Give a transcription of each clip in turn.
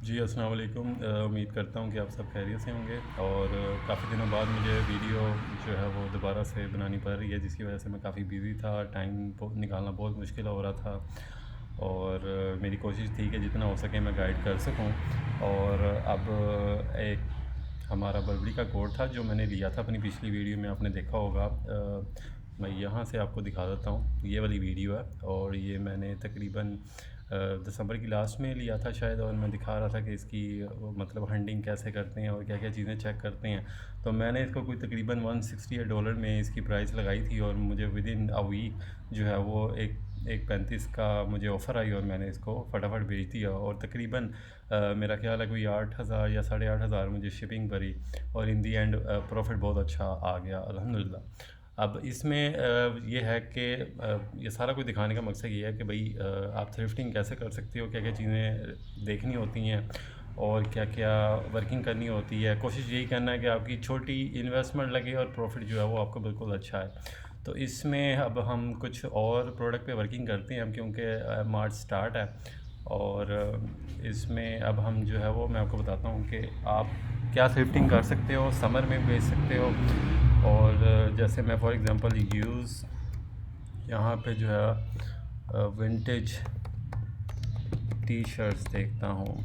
जी, अस्सलाम वालेकुम। उम्मीद करता हूँ कि आप सब खैरियत से होंगे और काफ़ी दिनों बाद मुझे वीडियो जो है वो दोबारा से बनानी पड़ रही है, जिसकी वजह से मैं काफ़ी बिज़ी था। टाइम निकालना बहुत मुश्किल हो रहा था और मेरी कोशिश थी कि जितना हो सके मैं गाइड कर सकूँ। और अब एक हमारा बरबरी का कोड था जो मैंने लिया था अपनी पिछली वीडियो में, आपने देखा होगा। मैं यहाँ से आपको दिखा देता हूँ, ये वाली वीडियो है और ये मैंने तकरीबन दिसंबर की लास्ट में लिया था शायद, और मैं दिखा रहा था कि इसकी मतलब हंडिंग कैसे करते हैं और क्या क्या चीज़ें चेक करते हैं। तो मैंने इसको कोई तकरीबन $168 में इसकी प्राइस लगाई थी और मुझे विद इन अ वीक जो है वो एक एक 35 का मुझे ऑफ़र आई और मैंने इसको फटाफट बेच दिया। और तकरीबन मेरा ख्याल है कोई 8,000 या 8,500 मुझे शिपिंग पड़ी और इन दी एंड प्रॉफिट बहुत अच्छा आ गया अल्हम्दुलिल्लाह। अब इसमें ये है कि ये सारा कुछ दिखाने का मकसद ये है कि भाई आप थ्रिफ्टिंग कैसे कर सकते हो, क्या क्या चीज़ें देखनी होती हैं और क्या क्या वर्किंग करनी होती है। कोशिश यही करना है कि आपकी छोटी इन्वेस्टमेंट लगे और प्रॉफिट जो है वो आपको बिल्कुल अच्छा है। तो इसमें अब हम कुछ और प्रोडक्ट पे वर्किंग करते हैं, हम क्योंकि मार्च स्टार्ट है और इसमें अब हम जो है वो मैं आपको बताता हूँ कि आप क्या थ्रिफ्टिंग कर सकते हो, समर में बेच सकते हो। और जैसे मैं फॉर एग्ज़ांपल यूज़ यहाँ पे जो है विंटेज टी शर्ट्स देखता हूँ।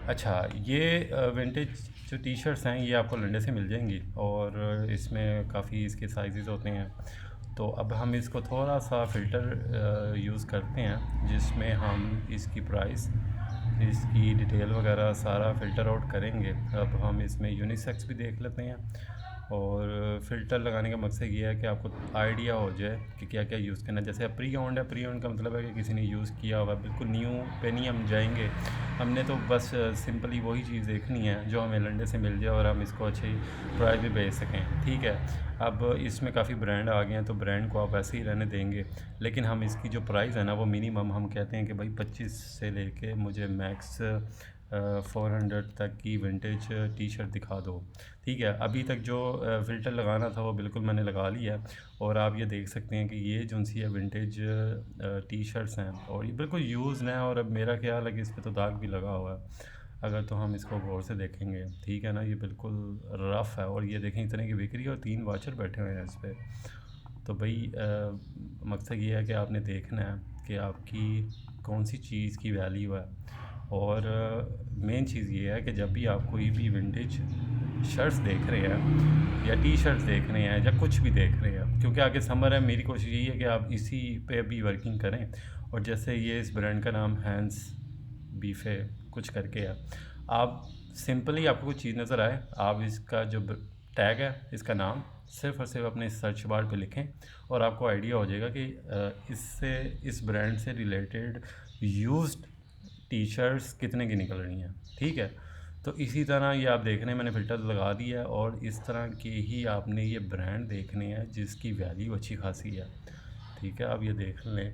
अच्छा, ये विंटेज जो टी शर्ट्स हैं ये आपको लंडे से मिल जाएंगी और इसमें काफ़ी इसके साइज़ होते हैं। तो अब हम इसको थोड़ा सा फ़िल्टर यूज़ करते हैं जिसमें हम इसकी प्राइस, इसकी डिटेल वगैरह सारा फ़िल्टर आउट करेंगे। अब हम इसमें यूनिसेक्स भी देख लेते हैं और फ़िल्टर लगाने का मकसद ये है कि आपको आइडिया हो जाए कि क्या क्या यूज़ करना है। जैसे अब प्री ओन्ड है, प्री ओन्ड का मतलब है कि किसी ने यूज़ किया हुआ है, बिल्कुल न्यू पे नहीं हम जाएंगे। हमने तो बस सिंपली वही चीज़ देखनी है जो हमें लंडे से मिल जाए और हम इसको अच्छी प्राइस भी बेच सकें, ठीक है। अब इसमें काफ़ी ब्रांड आ गए हैं तो ब्रांड को आप ऐसे ही रहने देंगे, लेकिन हम इसकी जो प्राइस है ना वो मिनिमम हम कहते हैं कि भाई 25 से लेके मुझे मैक्स 400 तक की विंटेज टी शर्ट दिखा दो, ठीक है। अभी तक जो फ़िल्टर लगाना था वो बिल्कुल मैंने लगा लिया है और आप ये देख सकते हैं कि ये जो सी है विंटेज टी शर्ट्स हैं और ये बिल्कुल यूज़ हैं और अब मेरा ख्याल है कि इस पर तो दाग भी लगा हुआ है अगर तो हम इसको गौर से देखेंगे, ठीक है ना। ये बिल्कुल रफ़ है और ये देखें इतने की बिक्री और 3 वाचर बैठे हुए हैं इस पर। तो भाई मकसद ये है कि आपने देखना है कि आपकी कौन सी चीज़ की वैल्यू है। और मेन चीज़ ये है कि जब भी आप कोई भी विंटेज शर्ट्स देख रहे हैं या टी शर्ट्स देख रहे हैं या कुछ भी देख रहे हैं, क्योंकि आगे समर है, मेरी कोशिश यही है कि आप इसी पे भी वर्किंग करें। और जैसे ये इस ब्रांड का नाम हैंस बीफे कुछ करके है, आप सिंपली आपको कुछ चीज़ नज़र आए, आप इसका जो टैग है इसका नाम सिर्फ़ और सिर्फ अपने सर्च बार पे लिखें और आपको आइडिया हो जाएगा कि इससे इस ब्रांड से रिलेटेड यूज्ड टी शर्ट्स कितने की निकल रही हैं, ठीक है। तो इसी तरह ये आप देख रहे हैं मैंने फ़िल्टर लगा दिया है और इस तरह के ही आपने ये ब्रांड देखने हैं जिसकी वैल्यू अच्छी खासी है, ठीक है। आप ये देख लें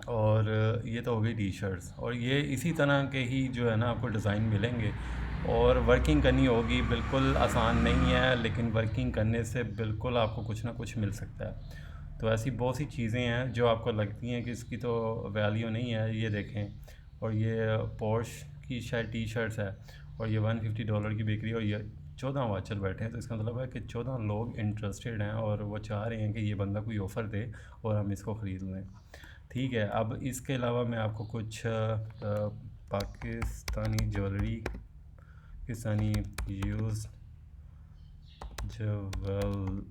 और ये तो हो गई टी शर्ट्स और ये इसी तरह के ही जो है ना आपको डिज़ाइन मिलेंगे और वर्किंग करनी होगी। बिल्कुल आसान नहीं है लेकिन वर्किंग करने से बिल्कुल आपको कुछ ना कुछ मिल सकता है। तो ऐसी बहुत सी चीज़ें हैं जो आपको लगती हैं कि इसकी तो वैल्यू नहीं है, ये देखें। और ये पोर्श की शायद टी शर्ट्स है और ये $150 की बिक्री और ये 14 वाचर बैठे हैं, तो इसका मतलब है कि 14 लोग इंटरेस्टेड हैं और वो चाह रहे हैं कि ये बंदा कोई ऑफ़र दे और हम इसको ख़रीद लें, ठीक है। अब इसके अलावा मैं आपको कुछ Pakistani jewellery, Pakistani use jewel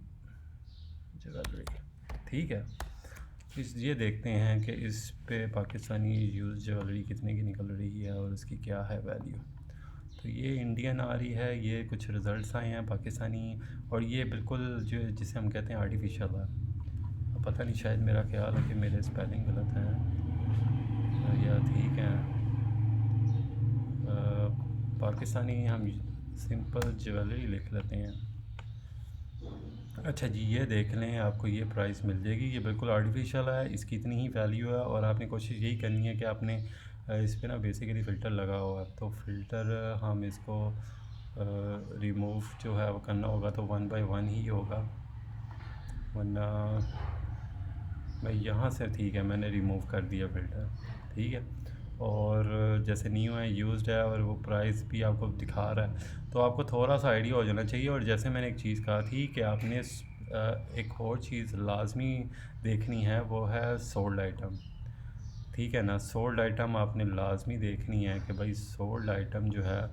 jewellery, ठीक है। इस ये देखते हैं कि इस पे पाकिस्तानी यूज़ ज्वेलरी कितने की निकल रही है और उसकी क्या है वैल्यू। तो ये इंडियन आ रही है, ये कुछ रिज़ल्ट्स आए हैं पाकिस्तानी और ये बिल्कुल जो जिसे हम कहते हैं आर्टिफिशियल है। अब पता नहीं, शायद मेरा ख्याल है कि मेरे स्पेलिंग गलत हैं या ठीक है। पाकिस्तानी हम सिंपल ज्वेलरी लिख लेते हैं। अच्छा जी, ये देख लें, आपको ये प्राइस मिल जाएगी। ये बिल्कुल आर्टिफिशियल है, इसकी इतनी ही वैल्यू है और आपने कोशिश यही करनी है कि आपने इस पे ना बेसिकली फ़िल्टर लगा हुआ है तो फ़िल्टर हम इसको रिमूव जो है वो करना होगा तो वन बाय वन ही होगा, वरना भाई यहाँ से ठीक है, मैंने रिमूव कर दिया फ़िल्टर, ठीक है। और जैसे न्यू है, यूज़्ड है, और वो प्राइस भी आपको दिखा रहा है, तो आपको थोड़ा सा आइडिया हो जाना चाहिए। और जैसे मैंने एक चीज़ कहा थी कि आपने एक और चीज़ लाजमी देखनी है, वो है सोल्ड आइटम, ठीक है ना। सोल्ड आइटम आपने लाजमी देखनी है कि भाई सोल्ड आइटम जो है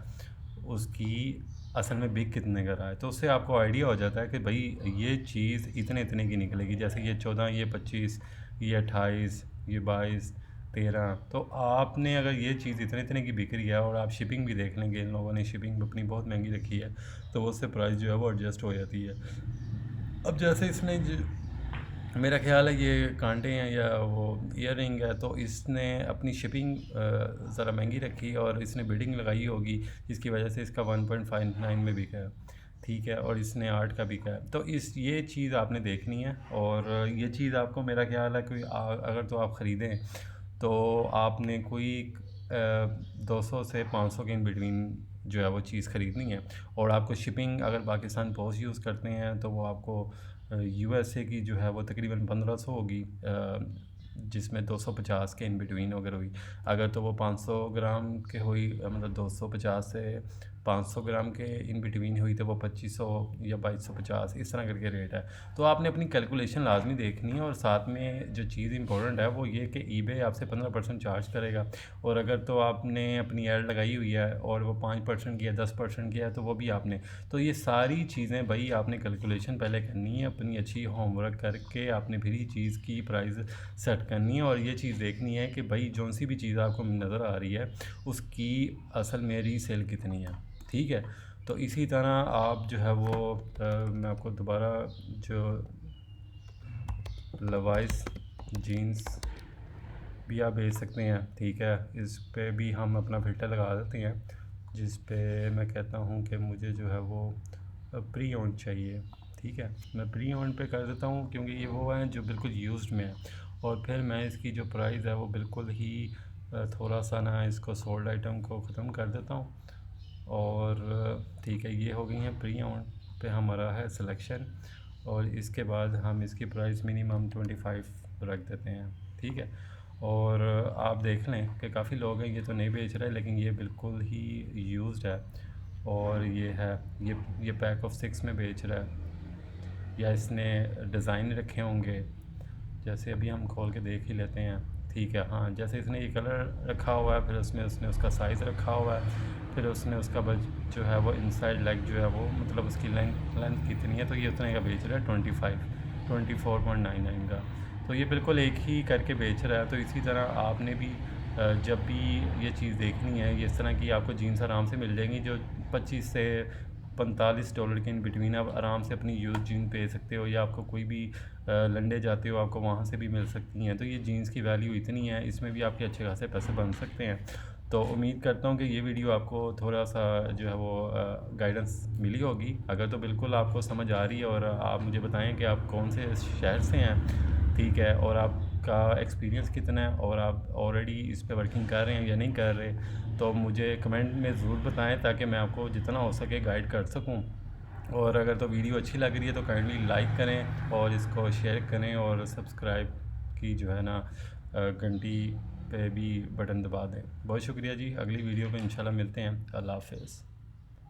उसकी असल में बिक कितने का रहा है, तो उससे आपको आइडिया हो जाता है कि भाई ये चीज़ इतने इतने की निकलेगी। जैसे ये 14, ये 25, ये 28, ये 22, 13, तो आपने अगर ये चीज़ इतने इतने की बिक रही है, और आप शिपिंग भी देख लेंगे, इन लोगों ने शिपिंग अपनी बहुत महंगी रखी है, तो उससे प्राइस जो है वो एडजस्ट हो जाती है। अब जैसे इसने मेरा ख्याल है ये कांटे हैं या वो ईयर रिंग है, तो इसने अपनी शिपिंग ज़रा महंगी रखी, और इसने बिडिंग लगाई होगी, जिसकी वजह से इसका 1.59 में बिका है, ठीक है। और इसने 8 का बिका है, तो ये चीज़ आपने देखनी है। और ये चीज़ आपको मेरा ख्याल है कि अगर तो आप ख़रीदें तो आपने कोई 200 से 500 के इन बिटवीन जो है वो चीज़ ख़रीदनी है। और आपको शिपिंग अगर पाकिस्तान पोस्ट यूज़ करते हैं तो वो आपको यूएसए की जो है वो तकरीबन 1500 होगी, जिसमें 250 के इन बिटवीन अगर हुई। अगर तो वो 500 ग्राम के हुई, मतलब 250 से 500 ग्राम के इन बिटवीन हुई, तो वो 2500 या 2250 इस तरह करके रेट है। तो आपने अपनी कैलकुलेशन लाजमी देखनी है। और साथ में जो चीज़ इंपॉर्टेंट है वो ये कि ईबे आपसे 15% चार्ज करेगा, और अगर तो आपने अपनी ऐड लगाई हुई है और वो 5% की है, 10% की है, तो वो भी आपने, तो ये सारी चीज़ें भाई आपने कैलकुलेशन पहले करनी है, अपनी अच्छी होमवर्क करके आपने फिर ही चीज़ की प्राइस सेट करनी है। और ये चीज़ देखनी है कि भाई जौन सी भी चीज़ आपको नज़र आ रही है उसकी असल में रीसेल कितनी है, ठीक है। तो इसी तरह आप जो है वो मैं आपको दोबारा जो लवाइस जीन्स भी आप भेज सकते हैं, ठीक है। इस पे भी हम अपना फ़िल्टर लगा देते हैं, जिस पे मैं कहता हूँ कि मुझे जो है वो प्री ओन्ड चाहिए, ठीक है। मैं प्री ओन्ड पे कर देता हूँ, क्योंकि ये वो हैं जो बिल्कुल यूज्ड में है। और फिर मैं इसकी जो प्राइस है वो बिल्कुल ही थोड़ा सा ना इसको सोल्ड आइटम को ख़त्म कर देता हूँ। और ठीक है, ये हो गई हैं प्री ओन्ड पे हमारा है सिलेक्शन। और इसके बाद हम इसकी प्राइस मिनिमम 25 रख देते हैं, ठीक है। और आप देख लें कि काफ़ी लोग हैं ये तो नहीं बेच रहे, लेकिन ये बिल्कुल ही यूज्ड है। और ये है, ये पैक ऑफ 6 में बेच रहा है, या इसने डिज़ाइन रखे होंगे। जैसे अभी हम खोल के देख ही लेते हैं, ठीक है। हाँ, जैसे इसने ये कलर रखा हुआ है, फिर उसमें उसने उसका साइज़ रखा हुआ है, फिर उसने उसका बज जो है वो इनसाइड लेग जो है वो, मतलब उसकी लेंथ कितनी है, तो ये उतने का बेच रहा है 24.99 का। तो ये बिल्कुल एक ही करके बेच रहा है। तो इसी तरह आपने भी जब भी ये चीज़ देखनी है, ये इस तरह की आपको जीन्स आराम से मिल जाएंगी जो 25 से $45 के इन बिटवीन। आप आराम से अपनी यूज़ जीन पे सकते हो, या आपको कोई भी लंडे जाते हो आपको वहाँ से भी मिल सकती हैं। तो ये जीन्स की वैल्यू इतनी है, इसमें भी आपके अच्छे खासे पैसे बन सकते हैं। तो उम्मीद करता हूँ कि ये वीडियो आपको थोड़ा सा जो है वो गाइडेंस मिली होगी। अगर तो बिल्कुल आपको समझ आ रही है, और आप मुझे बताएं कि आप कौन से शहर से हैं, ठीक है, और आपका एक्सपीरियंस कितना है, और आप ऑलरेडी इस पे वर्किंग कर रहे हैं या नहीं कर रहे, तो मुझे कमेंट में ज़रूर बताएं, ताकि मैं आपको जितना हो सके गाइड कर सकूं। और अगर तो वीडियो अच्छी लग रही है तो काइंडली लाइक करें, और इसको शेयर करें, और सब्सक्राइब की जो है ना घंटी पे भी बटन दबा दें। बहुत शुक्रिया जी। अगली वीडियो में इंशाल्लाह मिलते हैं। अल्लाह हाफ़िज़।